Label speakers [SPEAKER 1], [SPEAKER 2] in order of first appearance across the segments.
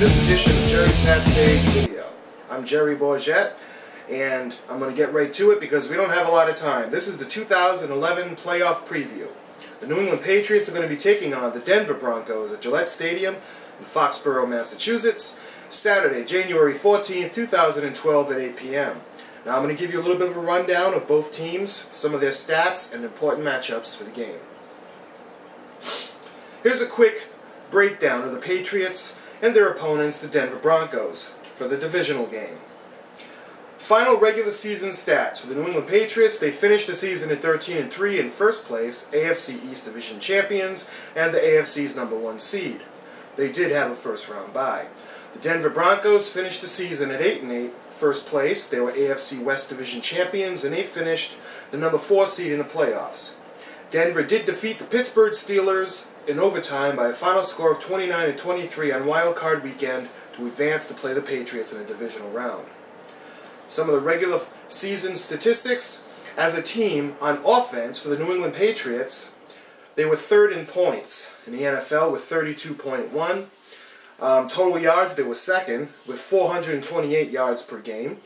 [SPEAKER 1] this edition of Jerry's Pat Stage video. I'm Jerry Bourget, and I'm going to get right to it because we don't have a lot of time. This is the 2011 playoff preview. The New England Patriots are going to be taking on the Denver Broncos at Gillette Stadium in Foxborough, Massachusetts, Saturday, January 14th, 2012 at 8 p.m. Now I'm going to give you a little bit of a rundown of both teams, some of their stats, and important matchups for the game. Here's a quick breakdown of the Patriots and their opponents, the Denver Broncos, for the divisional game. Final regular season stats for the New England Patriots: they finished the season at 13-3 in first place, AFC East Division champions, and the AFC's #1 seed. They did have a first-round bye. The Denver Broncos finished the season at 8-8, first place. They were AFC West Division champions, and they finished the #4 seed in the playoffs. Denver did defeat the Pittsburgh Steelers in overtime by a final score of 29-23 on Wild Card Weekend to advance to play the Patriots in a divisional round. Some of the regular season statistics: as a team on offense for the New England Patriots, they were third in points in the NFL with 32.1. Total yards, they were second with 428 yards per game.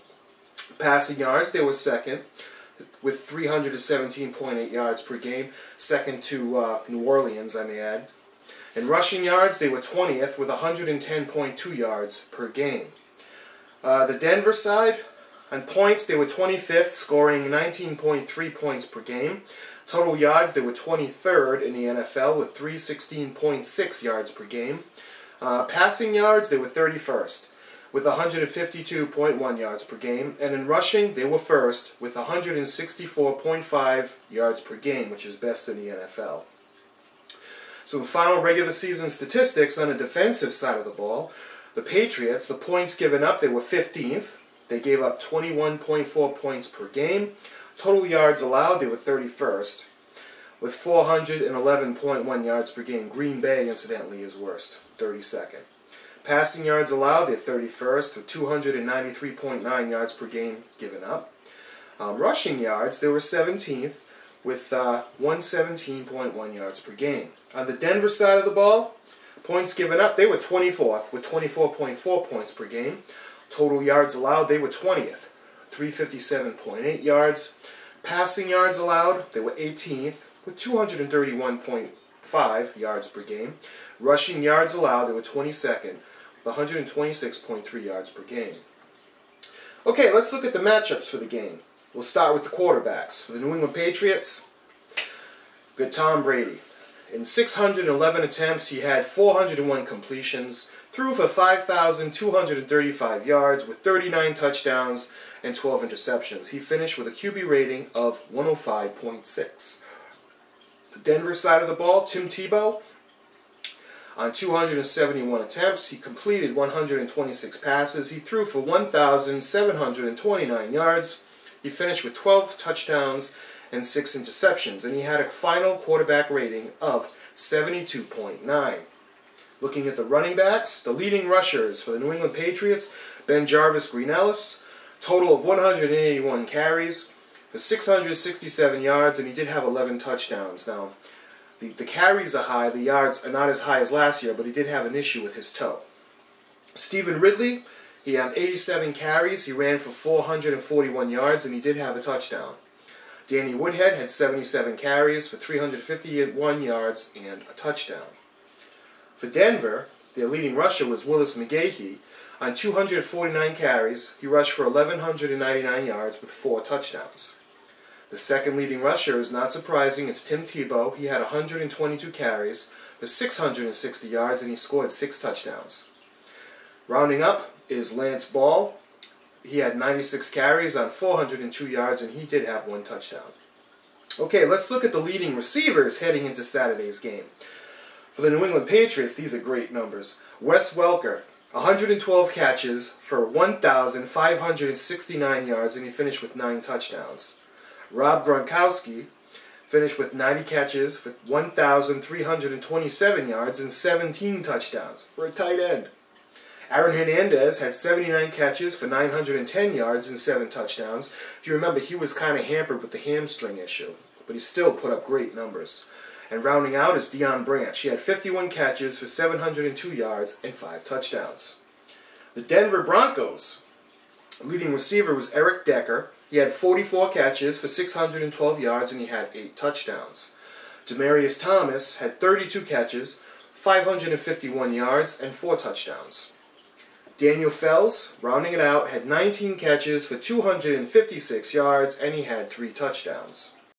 [SPEAKER 1] Passing yards, they were second with 317.8 yards per game, second to New Orleans, I may add. In rushing yards, they were 20th with 110.2 yards per game. The Denver side, on points, they were 25th, scoring 19.3 points per game. Total yards, they were 23rd in the NFL with 316.6 yards per game. Passing yards, they were 31st with 152.1 yards per game. And in rushing, they were first with 164.5 yards per game, which is best in the NFL. Some final regular season statistics on the defensive side of the ball: the Patriots, the points given up, they were 15th. They gave up 21.4 points per game. Total yards allowed, they were 31st with 411.1 yards per game. Green Bay, incidentally, is worst, 32nd. Passing yards allowed, they're 31st with 293.9 yards per game given up. Rushing yards, they were 17th with 117.1 yards per game. On the Denver side of the ball, points given up, they were 24th with 24.4 points per game. Total yards allowed, they were 20th, 357.8 yards. Passing yards allowed, they were 18th with 231.5 yards per game. Rushing yards allowed, they were 22nd with 126.3 yards per game. Okay, let's look at the matchups for the game. We'll start with the quarterbacks. For the New England Patriots, good Tom Brady. In 611 attempts, he had 401 completions, threw for 5,235 yards with 39 touchdowns and 12 interceptions. He finished with a QB rating of 105.6. The Denver side of the ball, Tim Tebow, on 271 attempts, he completed 126 passes. He threw for 1,729 yards. He finished with 12 touchdowns and 6 interceptions, and he had a final quarterback rating of 72.9. Looking at the running backs, the leading rushers for the New England Patriots, Ben Jarvis Green-Ellis, total of 181 carries for 667 yards, and he did have 11 touchdowns. Now, the carries are high, the yards are not as high as last year, but he did have an issue with his toe. Stephen Ridley, he had 87 carries, he ran for 441 yards, and he did have a touchdown. Danny Woodhead had 77 carries for 351 yards and a touchdown. For Denver, their leading rusher was Willis McGahee. On 249 carries, he rushed for 1,199 yards with 4 touchdowns. The second leading rusher is not surprising, it's Tim Tebow. He had 122 carries for 660 yards and he scored 6 touchdowns. Rounding up is Lance Ball. He had 96 carries on 402 yards, and he did have 1 touchdown. Okay, let's look at the leading receivers heading into Saturday's game. For the New England Patriots, these are great numbers. Wes Welker, 112 catches for 1,569 yards, and he finished with 9 touchdowns. Rob Gronkowski finished with 90 catches for 1,327 yards and 17 touchdowns for a tight end. Aaron Hernandez had 79 catches for 910 yards and 7 touchdowns. If you remember, he was kind of hampered with the hamstring issue, but he still put up great numbers. And rounding out is Deion Branch. He had 51 catches for 702 yards and 5 touchdowns. The Denver Broncos leading receiver was Eric Decker. He had 44 catches for 612 yards and he had 8 touchdowns. Demaryius Thomas had 32 catches, 551 yards, and 4 touchdowns. Daniel Fells, rounding it out, had 19 catches for 256 yards and he had 3 touchdowns.